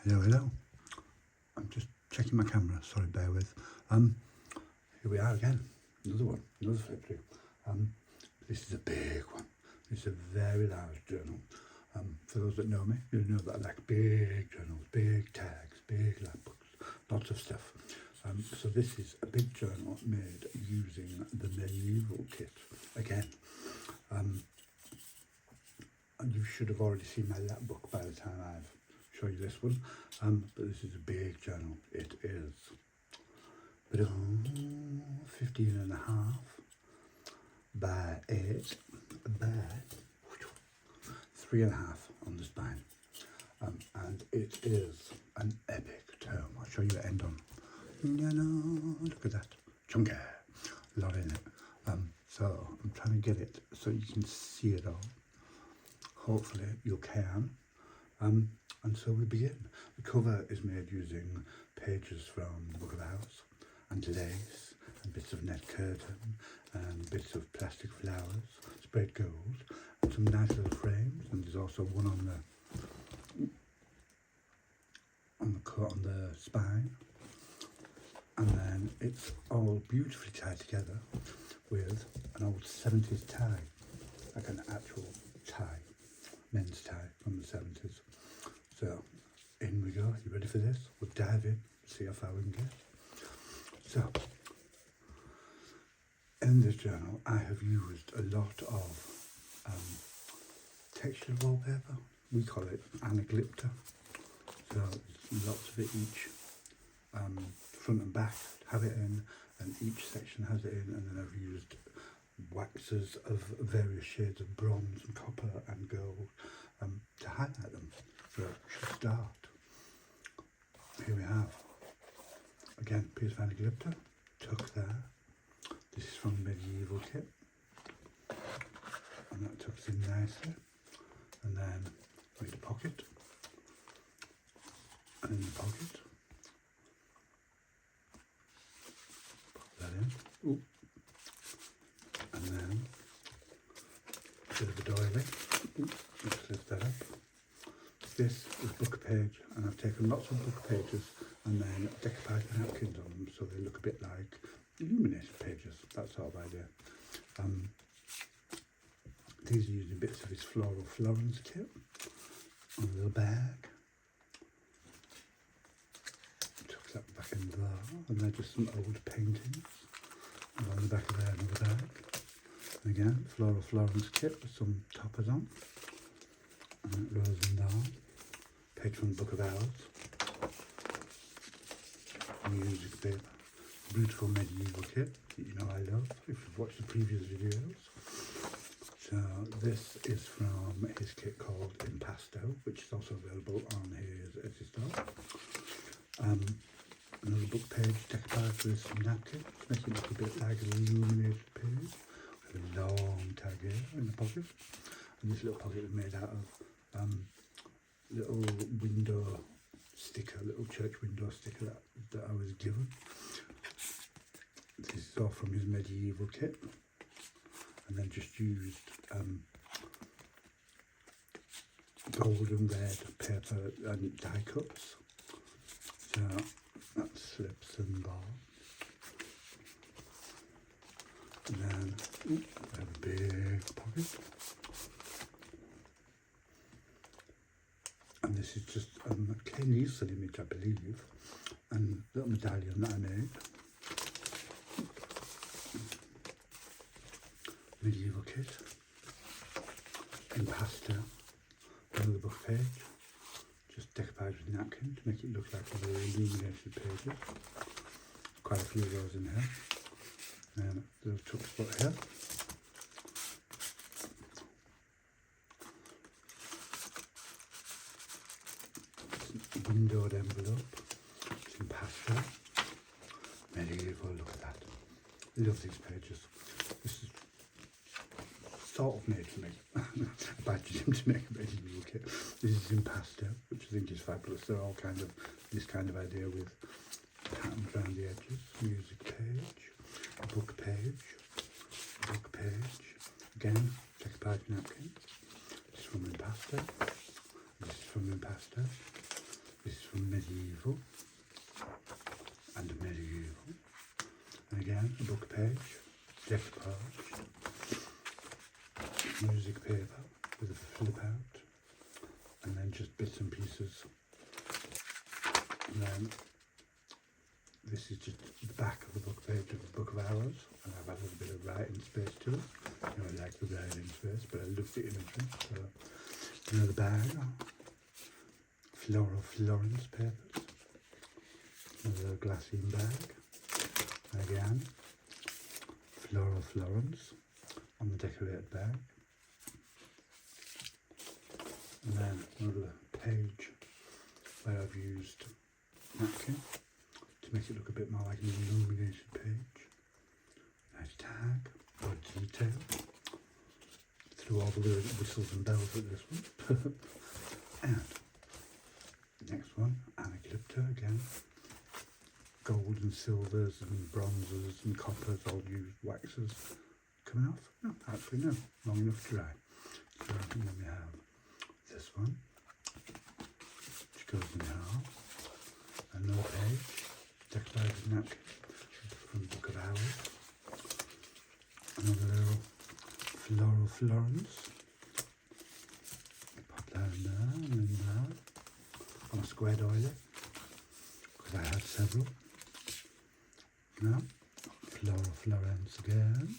Hello, hello. I'm just checking my camera. Sorry, bear with. Here we are again. Another one. Another flip through. This is a big one. It's a very large journal. For those that know me, you know that I like big journals, big tags, big lap books, lots of stuff. So this is a big journal made using the medieval kit again. And you should have already seen my lap book by the time I've show you this one, but this is a big journal. It is 15.5 by 8 by 3.5 on the spine, and it is an epic tome. I'll show you the end on. Look at that, chunky, a lot in it. So I'm trying to get it so you can see it all. Hopefully you can. And so we begin. The cover is made using pages from the Book of Hours and lace and bits of net curtain and bits of plastic flowers, sprayed gold, and some nice little frames. And there's also one on the spine. And then it's all beautifully tied together with an old 70s tie, like an actual tie, men's tie from the 70s. So, in we go. You ready for this? We'll dive in, see how far we can get. So, in this journal, I have used a lot of textured wallpaper. We call it anaglypta. So, lots of it each, front and back have it in, and each section has it in, and then I've used waxes of various shades of bronze and copper and gold to highlight them. So should start. Here we have, again, piece of anaglypta, tuck there. This is from the medieval kit, and that tucks in nicely. And then make the pocket, and in the pocket, pop that in. Ooh. And then a bit of a doily. Ooh. Let's lift that up. This is book page, and I've taken lots of book pages and then decoupaged napkins on them so they look a bit like illuminated pages, that sort of idea. These are using bits of his Floral Florence kit on a little bag. Tuck that back in there, and they're just some old paintings. And on the back of there, another bag. And again, Floral Florence kit with some toppers on. And it rolls in down. Page from the Book of Hours. Music paper. Beautiful medieval kit that you know I love if you've watched the previous videos. So this is from his kit called Impasto, which is also available on his Etsy store. Another book page decoupaged with some napkins, making it look a bit like an illuminated page. With a long tag here in the pocket. And this little pocket is made out of little window sticker, little church window sticker that I was given. This is all from his medieval kit, and then just used gold and red paper and die cuts. So that's slips and ball. And then I have a big pocket. And this is just a Clint Eastwood image, I believe, and a little medallion that I made. Medieval kit. Impasto. Another book page. Just decoupaged with napkin to make it look like a very illuminated pages. Quite a few of those in here. And the tuck spot here. Windowed envelope, some pasta, medieval, look at that. I love these pages. This is sort of made for me. I badgered him to make a medieval kit. This is Impasto, which I think is fabulous. They're all kind of this kind of idea with patterns around the edges. Music page, a book page, again, decoupaged napkin. This is from Impasto. This is from Impasto. This is from Medieval and Medieval. And again, a book page, decoupage, music paper with a flip out, and then just bits and pieces. And then this is just the back of the book page of the Book of Hours, and I've added a bit of writing space to it. You know, I like the writing space, but I love the imagery. So, another bag, Floral Florence papers, another glassine bag, and again, Floral Florence on the decorated bag, and then another page where I've used napkin to make it look a bit more like an illuminated page. Nice tag, or detail. Threw all the whistles and bells at this one. And next one, Anaglypta again. Gold and silvers and bronzes and coppers, all used waxes. Coming off? No, actually no, long enough to dry. So then we have this one, which goes in half. Another page, decorated napkin from the Book of Hours. Another little Floral Florence. Pop that in there and in there. On a squared oil, because I had several. Now, Floral Florence again.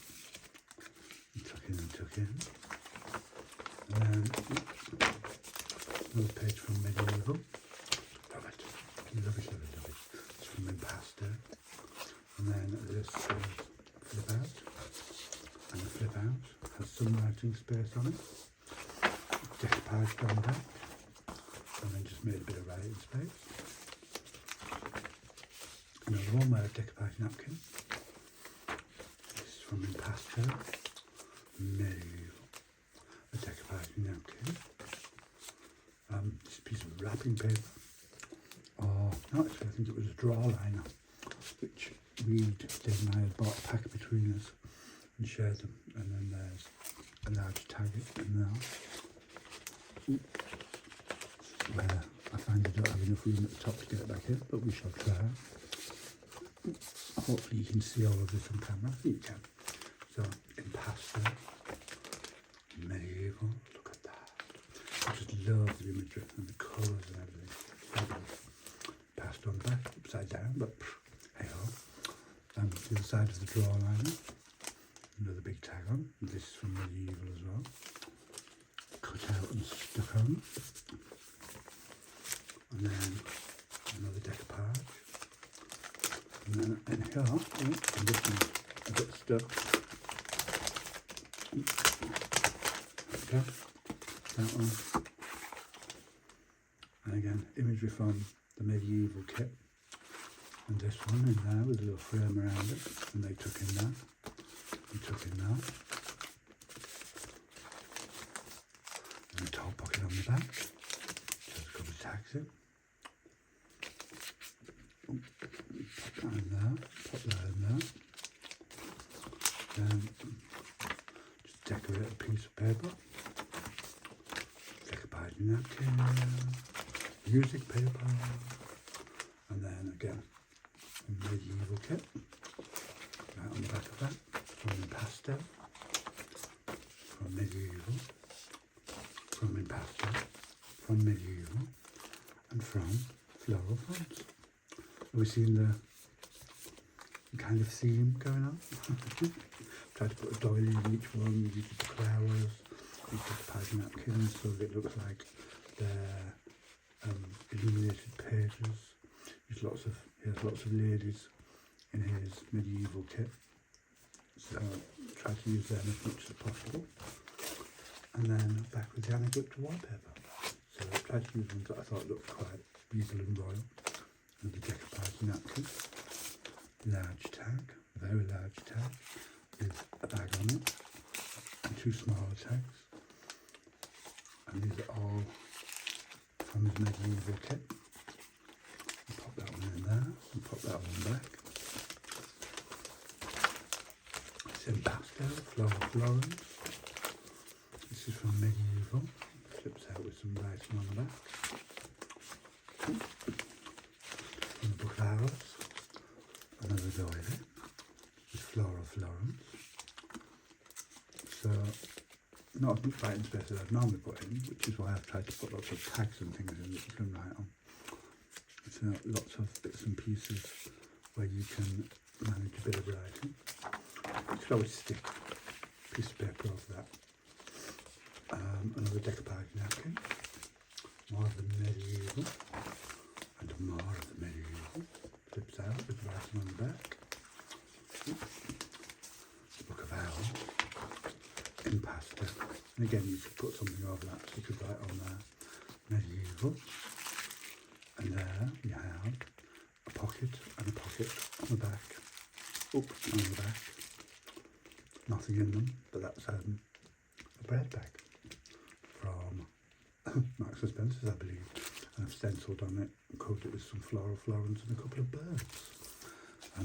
And tuck in and tuck in. And then another page from Medieval. Love it. Love it, love it, love it. It's from Impasto. And then this is flip out. And the flip out has some writing space on it. Decoupage down back. And then just made a bit of writing space. Another one where I've decoupaged napkin. This is from Impasto. Medieval. A decoupaged napkin. This piece of wrapping paper. Oh, no, actually I think it was a drawer liner, which Dave and I had bought a pack between us and shared them. And then there's a large tag in there. Where I find I don't have enough room at the top to get it back in, but we shall try. Hopefully you can see all of this on camera. I think you can. So, Impasto, Medieval, look at that. I just love the imagery and the colours and everything. Fabulous. Passed on back, upside down, but hey ho. To the side of the drawer liner, another big tag on. This is from Medieval as well. Cut out and stuck on. And then another decoupage. And then in here, and this one's a bit stuck. Okay, that one. And again, imagery from the Medieval kit. And this one in there with a little frame around it. And they took in that. And took in that. And a top pocket on the back. Just a couple of tags in. Pop that in there, pop that in there. Then just decorate a piece of paper. Decoupage napkin, music paper, and then again a Medieval kit. Right on the back of that, from Impasto, from Medieval, from Impasto, from Medieval, and from Floral Florence. Are we seeing the kind of theme going on? Tried to put a doily in each one, we used the flowers, we decoupage napkins so that it looks like they're illuminated pages. He has lots of ladies in his Medieval kit, so try to use them as much as possible. And then back with the Anaglypta wallpaper. So I tried to use ones that I thought looked quite regal and royal. And the decoupage napkin, large tag, very large tag, with a bag on it, and two smaller tags. And these are all from his Medieval kit. And pop that one in there, and pop that one back. It's Impasto, Floral Florence. This is from Medieval. Flips out with some writing on the back. From the Book of Hours, another doily with Floral Florence. So, not as much writing space as I'd normally put in, which is why I've tried to put lots of tags and things in that you can write on. So lots of bits and pieces where you can manage a bit of writing. You could always stick a piece of paper over that. Another decoupage napkin, more of the medieval, and more of the medieval. Flips out with writing on the back. The Book of Hours, Impasto, and again you could put something over that, so you could write on there, medieval, and there you have a pocket and a pocket on the back, up on the back, nothing in them, but that's a bread bag from Marks and Spencer's, I believe, and I've stenciled on it and coated it with some Floral Florence and a couple of birds. A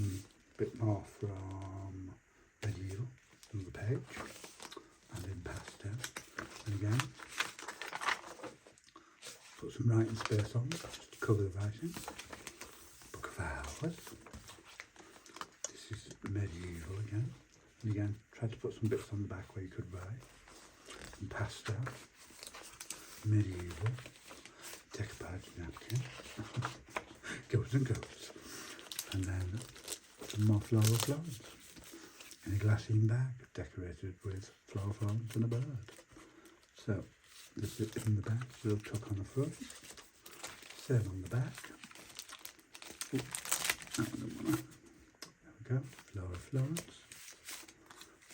bit more from medieval, another page, and Impasto, and again, put some writing space on, just to cover the writing. Book of Hours, this is medieval again, and again, tried to put some bits on the back where you could write. Impasto, medieval, decoupage napkin, goes and goes, and then some more Floral Florence in a glassine bag decorated with Floral Florence and a bird. So this is in the back, little tuck on the front, same on the back. Ooh, I don't wanna. There we go, Floral Florence,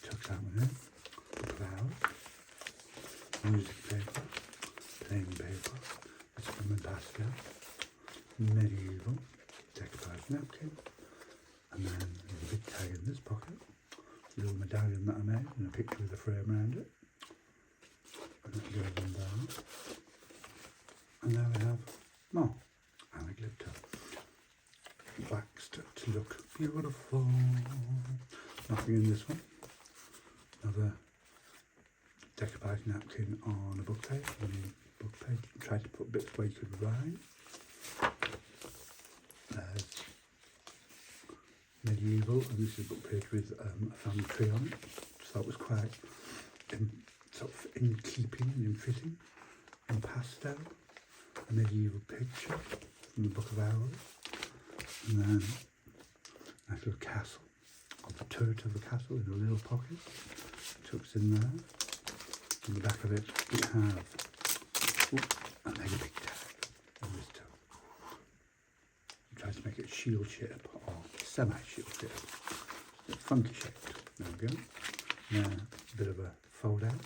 tucks out with it, Book of Hours, music paper, plain paper, it's from Impasto, medieval, decoupage napkin, and then there's a big tag in this pocket, a little medallion that I made and a picture with a frame around it, and that goes on down, and now we have more glitter, waxed to look beautiful. Nothing in this one, another decoupage napkin on a book page, tried to put bits where you could write. There's medieval, and this is a book page with a family tree on it, so that was quite in keeping and in fitting. Impasto, a medieval picture from the Book of Hours, and then a nice little castle, of the turret of the castle in a little pocket, tucks in there. On the back of it, we have a mega big tag on this toe. I'm trying to make it shield shape or semi-shield shape. It's funky shaped. There we go. Now a bit of a fold out.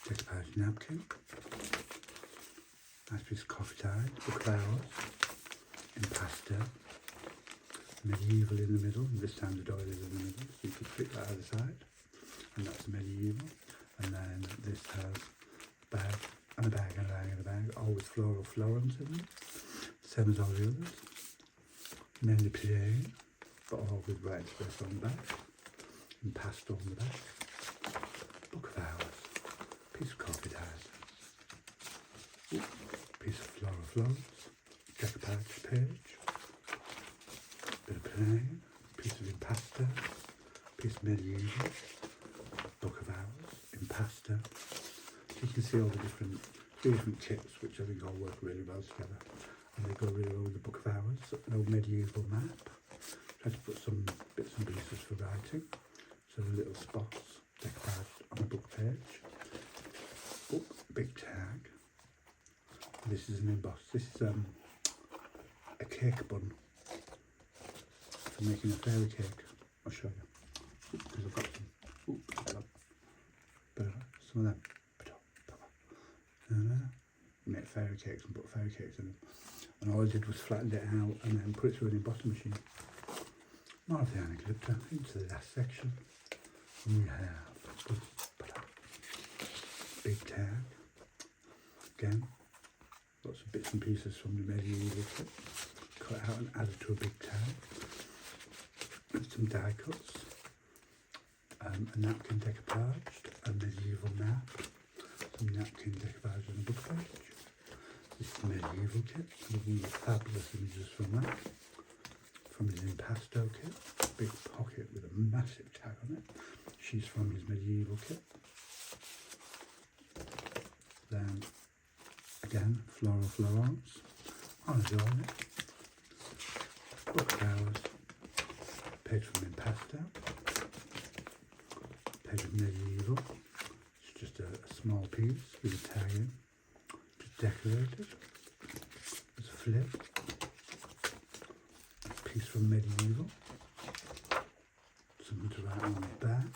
Decoupage napkin. Nice piece of coffee tie. Book of Hours. Impasto. Medieval in the middle, and this time the doily is in the middle, so you could flip that either side, and that's medieval. And then this has a bag, and a bag, and a bag, and a bag, all with Floral Florence in them, same as all the others, mainly plain, but all with writing space on the back, Impasto on the back, Book of Hours, piece of coffee ties, piece of Floral Florence, decoupage page, bit of plain, piece of Impasto, piece of medieval, Book of Hours, Impasto. So you can see all the different tips, which I think all work really well together, and they go really well with the Book of Hours. An old medieval map. Try to put some bits and pieces for writing, so the little spots, decoupage on a book page. Oh, big tag. This is an emboss. This is a cake bun for making a fairy cake. I'll show you. Because I've got some of them. Make fairy cakes and put fairy cakes in them. And all I did was flatten it out and then put it through an embossing machine. More of the glitter into the last section. And we have big tag. Again, lots of bits and pieces from the medieval kit. Cut out and added to a big tag. With some die cuts. A napkin decoupaged, a medieval map, some napkin decoupage and a book page. This is the medieval kit, looking at fabulous images from that. From his Impasto kit, big pocket with a massive tag on it. She's from his medieval kit. Then again, Floral Florence on a doormat. Book of Hours, page from Impasto, page of medieval. It's just a small piece with a tag in, just decorated. There's a flip. Piece from medieval, something to write on the back,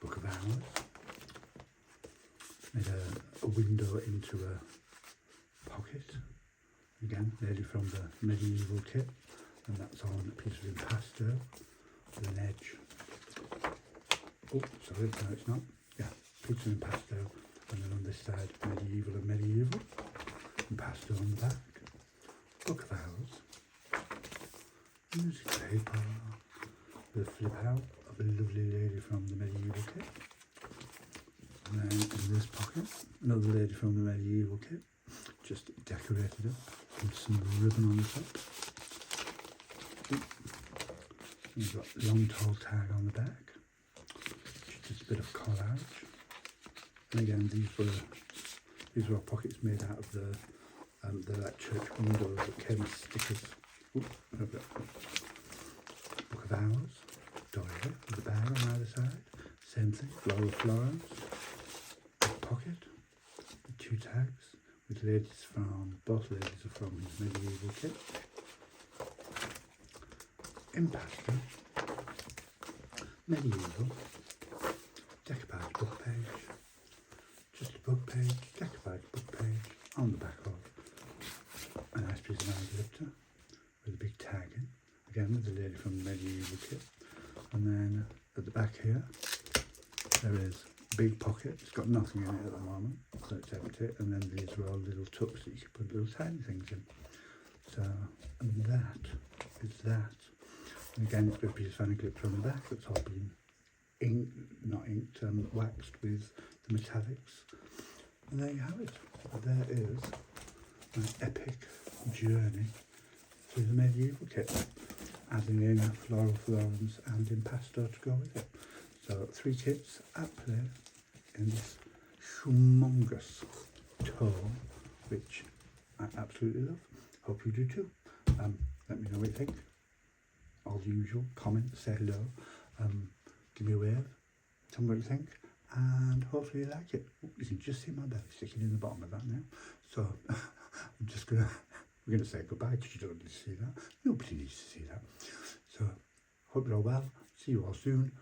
Book of Hours, made a window into a pocket, again lady from the medieval kit, and that's on a piece of impasto with an edge. Oh, sorry, no it's not, yeah, piece of impasto, and then on this side medieval and medieval, impasto on the back, Book of Hours, music paper with a flip out of a lovely lady from the medieval kit. And then in this pocket, another lady from the medieval kit, just decorated it with some ribbon on the top. You've got long tall tag on the back, just a bit of collage. And again, these were pockets made out of the like church windows that came with stickers. Book of Hours, doily with a bag on either side. Same thing, Floral Florence, pocket, with two tags, with ladies from, both ladies are from his medieval kit. Impasto, medieval, decoupage book page, just a book page, decoupage book page, on the back of a nice piece of eucalyptus with a big tag in, again with the lady from the medieval kit. And then at the back here there is a big pocket, it's got nothing in it at the moment, so it's empty, and then these are all little tucks that you can put little tiny things in. So, and that is that. And again it's got a piece of eucalyptus on the back that's all been waxed with the metallics. And there you have it. There is an epic journey through the medieval kit, adding in Floral Florence and Impasto to go with it. So 3 kits at play in this humongous tome, which I absolutely love. Hope you do too. Let me know what you think. All the usual, comment, say hello, give me a wave, tell me what you think, and hopefully you like it. You can just see my belly sticking in the bottom of that now. So I'm just we're gonna say goodbye because you don't need to see that. Nobody needs to see that. So hope you're all well. See you all soon.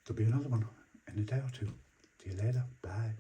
There'll be another one in a day or two. See you later. Bye.